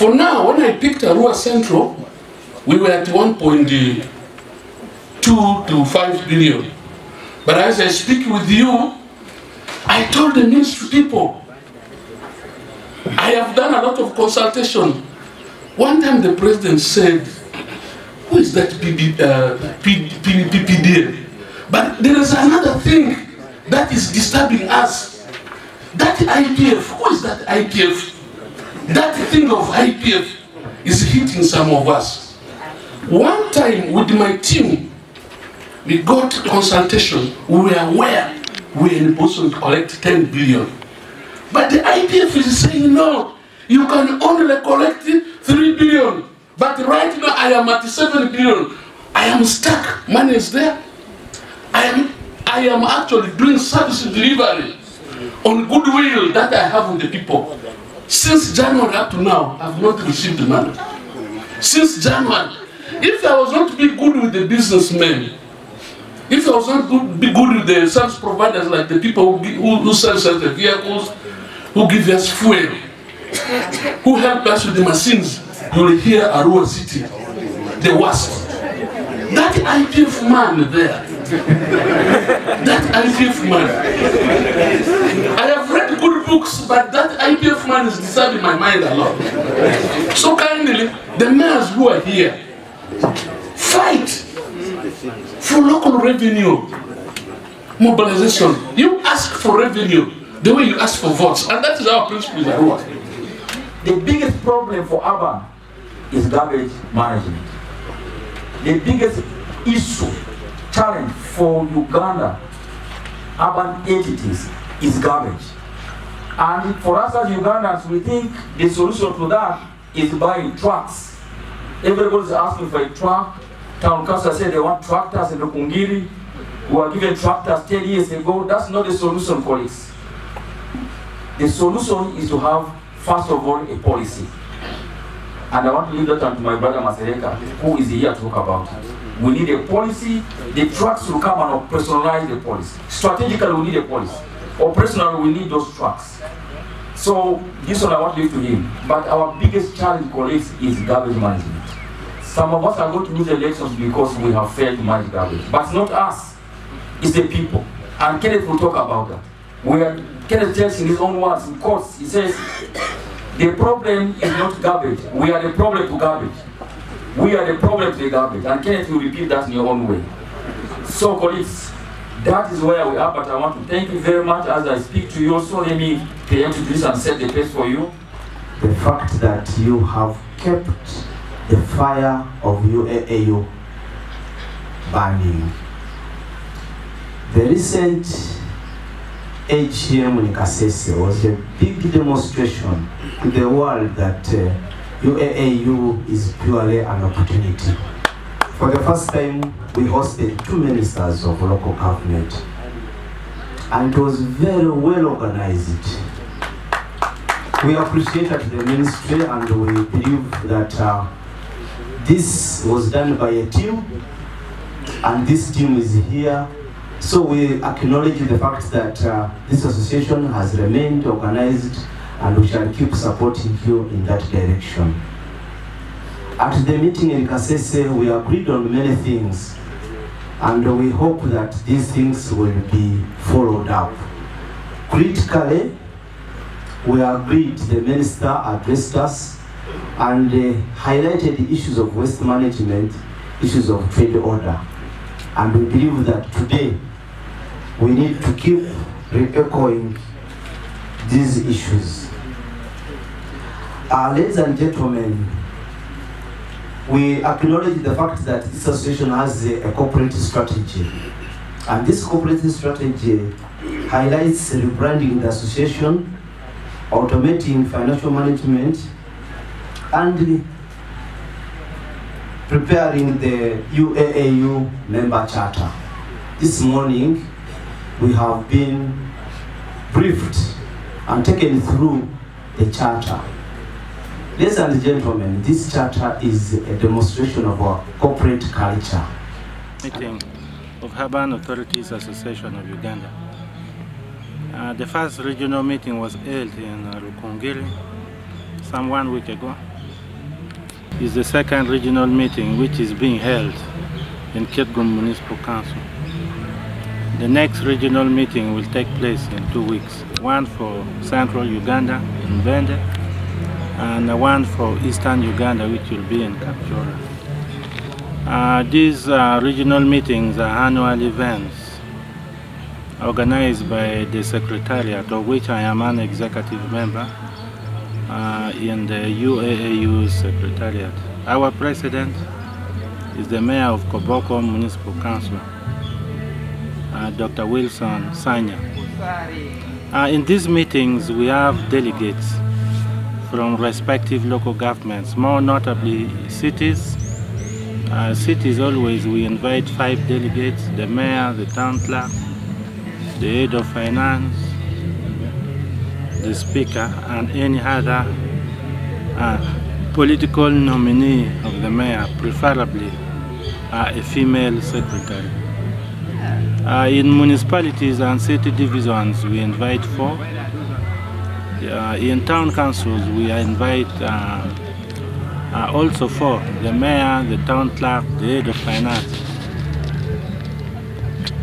For now, when I picked Arua Central, we were at 1.2 to 5 billion. But as I speak with you, I told the ministry people, I have done a lot of consultation. One time the president said, who is that PPDA? But there is another thing that is disturbing us. That IPF, who is that IPF? That thing of IPF is hitting some of us. One time with my team, we got consultation. We were aware we were in a position to collect 10 billion. But the IPF is saying, no, you can only collect 3 billion. But right now I am at 7 billion. I am stuck. Money is there. I am actually doing service delivery on goodwill that I have with the people. Since January up to now, I have not received the money. Since January. If I was not to be good with the businessmen, if I was not to be good with the service providers, like the people who sell us the vehicles, who give us fuel, who help us with the machines, you will hear Arua City, the worst. That IPF man there, that IPF man, I have read good books, but that IPF man is disturbing my mind a lot. So kindly, the mayors who are here, fight for local revenue mobilization. You ask for revenue the way you ask for votes, and that is our principle in Arua. The biggest problem for urban is garbage management. The biggest issue, challenge for Uganda urban entities is garbage. And for us as Ugandans, we think the solution to that is buying trucks. Everybody's asking for a truck. Town council said they want tractors in Rukungiri. We were given tractors 10 years ago. That's not the solution, colleagues. The solution is to have, first of all, a policy. And I want to leave that to my brother Masereka, who is here to talk about it. We need a policy. The trucks will come and operationalize the policy. Strategically, we need a policy. Operationally, we need those trucks. So, this one I want to leave to him. But our biggest challenge, colleagues, is garbage management. Some of us are going to lose elections because we have failed to manage garbage. But it's not us. It's the people. And Kenneth will talk about that. Kenneth tells in his own words, in course, he says, the problem is not garbage. We are the problem to garbage. We are the problem to the garbage. And Kenneth will repeat that in your own way. So, colleagues, that is where we are, but I want to thank you very much as I speak to you. Also, let me preempt this and set the pace for you. The fact that you have kept the fire of UAAU burning. The recent AGM in Kasese was a big demonstration to the world that UAAU is purely an opportunity. For the first time, we hosted 2 ministers of local government, and it was very well organized. We appreciated the ministry, and we believe that this was done by a team, and this team is here. So we acknowledge the fact that this association has remained organized, and we shall keep supporting you in that direction. At the meeting in Kasese, we agreed on many things, and we hope that these things will be followed up. Critically, we agreed, the minister addressed us and highlighted the issues of waste management, issues of trade order. And we believe that today we need to keep re-echoing these issues. Ladies and gentlemen, we acknowledge the fact that this association has a corporate strategy. And this corporate strategy highlights rebranding the association, automating financial management, and preparing the UAAU member charter. This morning, we have been briefed and taken through the charter. Ladies and gentlemen, this charter is a demonstration of our corporate culture. Meeting of Urban Authorities Association of Uganda. The first regional meeting was held in Rukungiri some 1 week ago. is the second regional meeting which is being held in Kitgum Municipal Council. The next regional meeting will take place in 2 weeks, one for central Uganda in Bende and one for eastern Uganda, which will be in Kapchora. These regional meetings are annual events organized by the Secretariat, of which I am an executive member in the UAAU Secretariat. Our president is the Mayor of Koboko Municipal Council, Dr. Wilson Sanya. In these meetings, we have delegates from respective local governments, more notably cities. Cities always, we invite 5 delegates, the mayor, the town clerk, the head of finance, the speaker, and any other political nominee of the mayor, preferably a female secretary. In municipalities and city divisions, we invite 4. In town councils, we invite also 4, the mayor, the town clerk, the head of finance,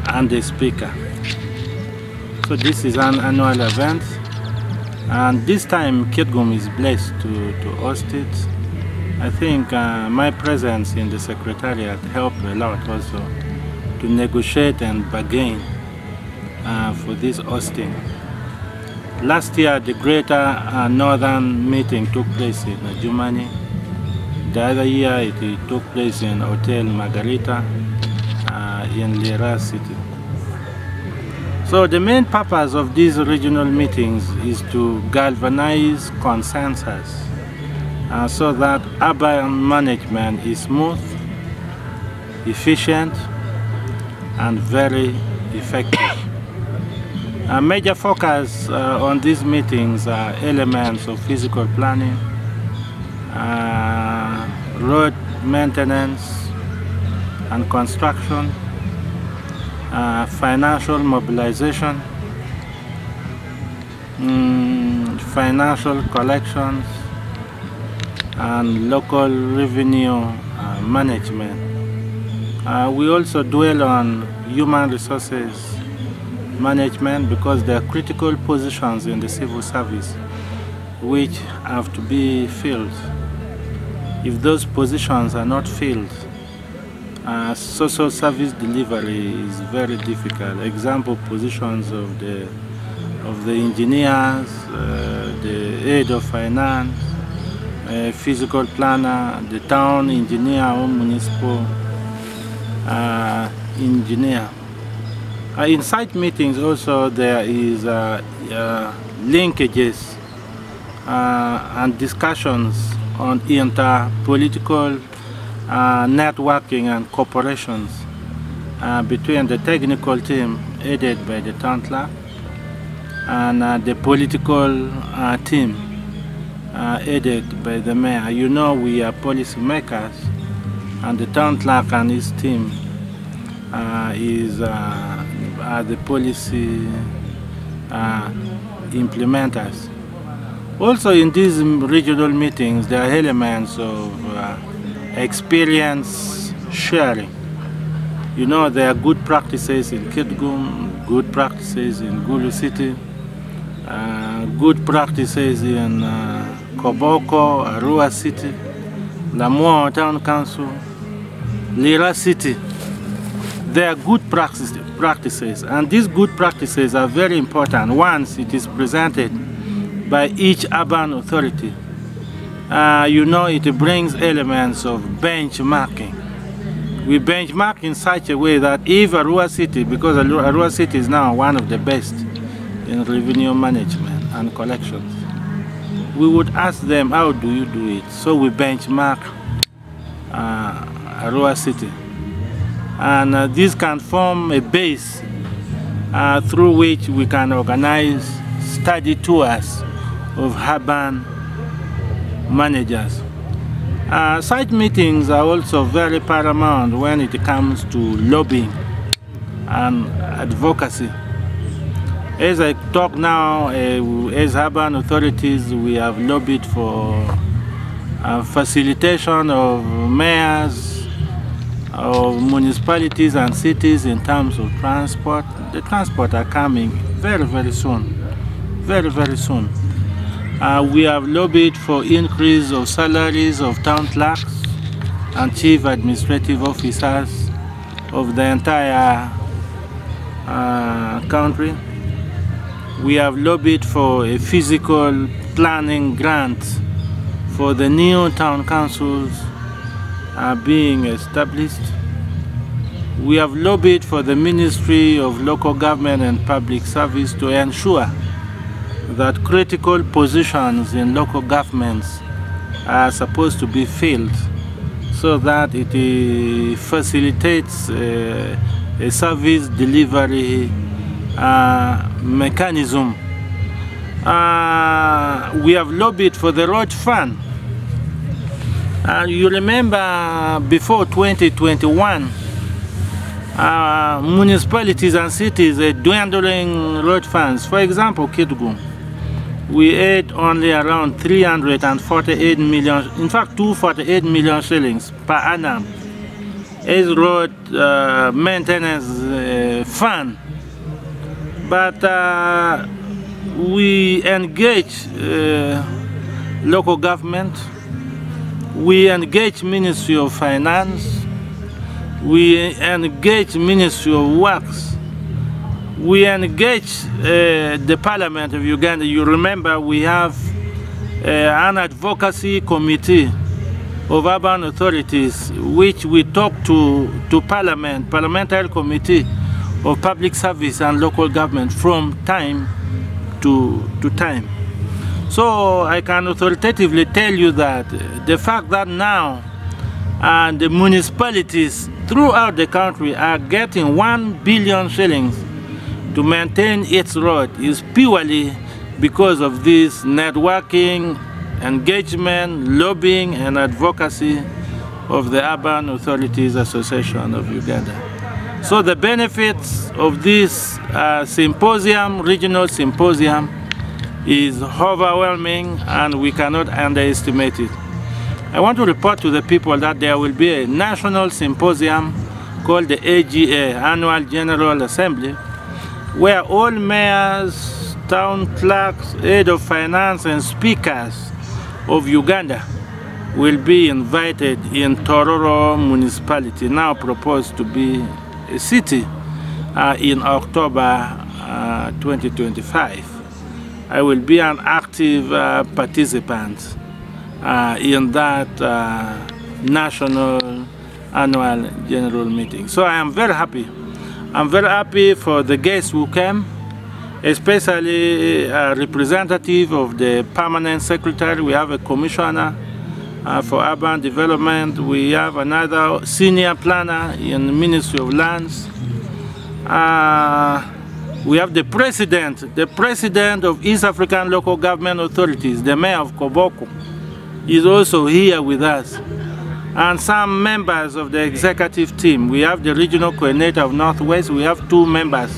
and the speaker. So this is an annual event, and this time Kitgum is blessed to host it. I think my presence in the Secretariat helped a lot also to negotiate and bargain for this hosting. Last year, the Greater Northern meeting took place in Germany. The other year, it took place in Hotel Margarita in Lira City. So the main purpose of these regional meetings is to galvanize consensus so that urban management is smooth, efficient, and very effective. A major focus on these meetings are elements of physical planning, road maintenance and construction, financial mobilization, financial collections, and local revenue management. We also dwell on human resources management because there are critical positions in the civil service which have to be filled. If those positions are not filled, social service delivery is very difficult. Example positions of the engineers, the head of finance, physical planner, the town engineer or municipal engineer. In site meetings also there is linkages and discussions on inter-political networking and cooperations between the technical team headed by the town clerk and the political team headed by the mayor. You know, we are policy makers, and the town clerk and his team are the policy implementers. Also in these regional meetings, there are elements of experience sharing. You know, there are good practices in Kitgum, good practices in Gulu City, good practices in Koboko, Arua City, Lamoa Town Council, Lira City. There are good practices, and these good practices are very important once it is presented by each urban authority. You know, it brings elements of benchmarking. We benchmark in such a way that if Arua City, because Arua City is now one of the best in revenue management and collections, we would ask them, how do you do it? So we benchmark Arua City. And this can form a base through which we can organize study tours of urban managers. Site meetings are also very paramount when it comes to lobbying and advocacy. As I talk now, as urban authorities, we have lobbied for facilitation of mayors, of municipalities and cities in terms of transport. The transport are coming very, very soon, very, very soon. We have lobbied for increase of salaries of town clerks and chief administrative officers of the entire country. We have lobbied for a physical planning grant for the new town councils being established. We have lobbied for the Ministry of Local Government and Public Service to ensure that critical positions in local governments are supposed to be filled so that it facilitates a service delivery mechanism. We have lobbied for the road fund. You remember before 2021, municipalities and cities are dwindling road funds. For example, Kitgum, we had only around 348 million, in fact 248 million shillings per annum as road maintenance fund. But we engage local government, we engage Ministry of Finance, we engage Ministry of Works, we engage the Parliament of Uganda. You remember we have an advocacy committee of urban authorities which we talk to Parliament, Parliamentary Committee of Public Service and Local Government from time to time. So I can authoritatively tell you that the fact that now the municipalities throughout the country are getting 1 billion shillings to maintain its road is purely because of this networking, engagement, lobbying and advocacy of the Urban Authorities Association of Uganda. So the benefits of this symposium, regional symposium, is overwhelming and we cannot underestimate it. I want to report to the people that there will be a national symposium called the AGA, Annual General Assembly, where all mayors, town clerks, head of finance and speakers of Uganda will be invited in Tororo municipality, now proposed to be a city, in October 2025. I will be an active participant in that national annual general meeting. So I am very happy. I'm very happy for the guests who came, especially a representative of the permanent secretary. We have a commissioner for urban development. We have another senior planner in the Ministry of Lands. We have the president of East African Local Government Authorities, the mayor of Koboko, is also here with us. And some members of the executive team. We have the regional coordinator of Northwest. We have 2 members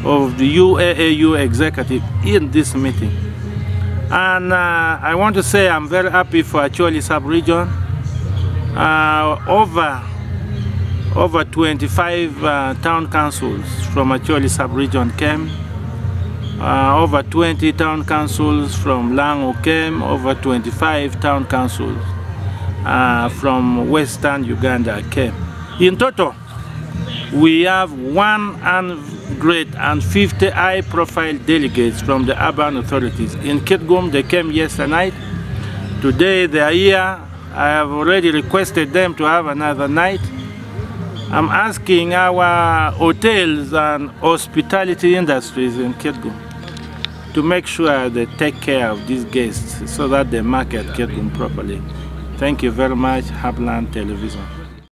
of the UAAU executive in this meeting. And I want to say I'm very happy for Acholi sub-region. Over 25 town councils from Acholi sub-region came. Over 20 town councils from Lango came. Over 25 town councils from Western Uganda came. In total, we have 150 high-profile delegates from the urban authorities. In Kitgum, they came yesterday night. Today, they are here. I have already requested them to have another night. I'm asking our hotels and hospitality industries in Kitgum to make sure they take care of these guests so that they market Kitgum properly. Thank you very much, Hapland Television.